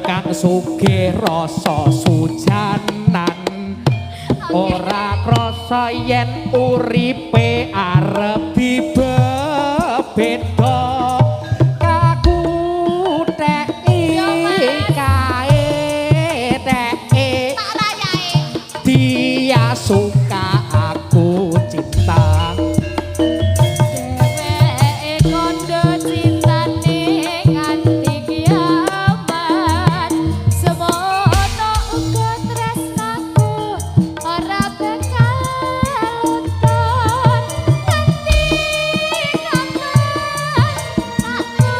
kang sugih rasa sujanan ora krasa yen uripe arep dibeda kakuteki kae teke dia suka aku cinta dheweke kondo cintane nganti kiamat semono uga tresnaku ora bakal luntur nganti kapan aku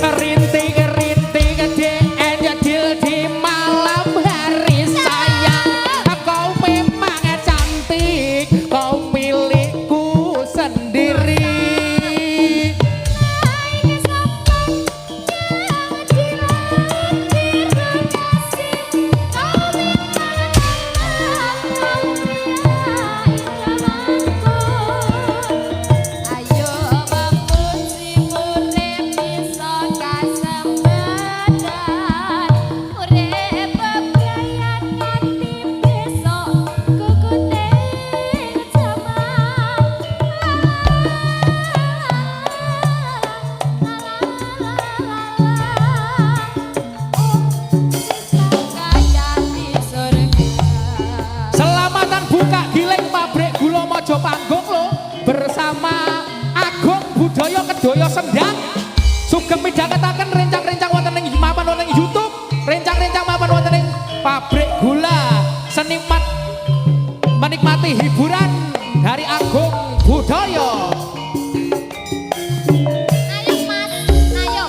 rintik-rintik DN jadil di malam hari sayang kau memang cantik kau milikku sendiri ayo memuji urip bisa kasembedan urip bebrayan nganti besok kukuting Selamatan buka giling pabrik gula Mojo Panggung lo bersama Agung Budaya Kedaya Sendang sugeng midhangetaken rencang-rencang wonten ing mapan wonten ing YouTube rencang-rencang mapan wonten ing pabrik gula seniman menikmati hiburan dari Agung Budaya ayo mas ayo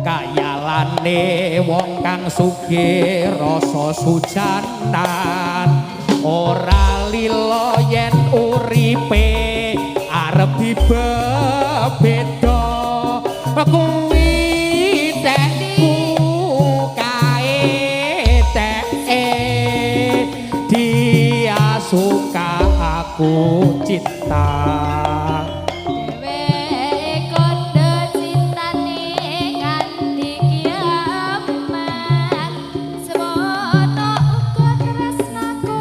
kayalane wong kang sugih rasa sujanan ora lila yen uripe arep dibeda kuwi tekku kae teke dia suka aku cinta dheweke kondo cintane nganti kiamat semono uga tresnaku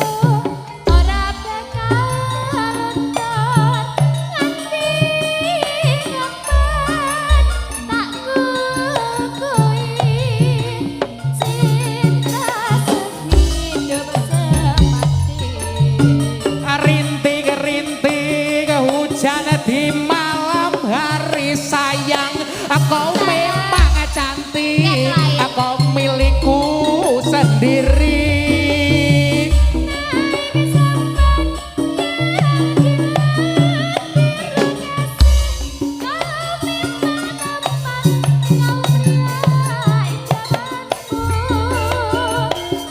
ora bakal luntur nganti kapan tak kukui cinta sehidup semati rintik-rintik hujan di malam hari sayang kau memang cantik kau milikku sendiri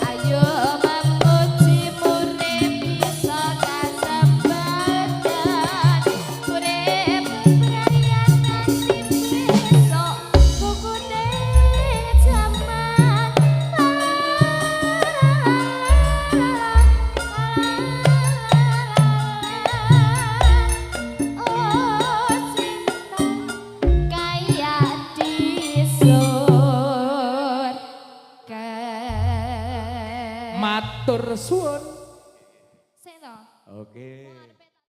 ayo memuji urip bisa kasembedan urip bebrayan nganti besok kukuting jaman oh cinta kaya di surga matur suwun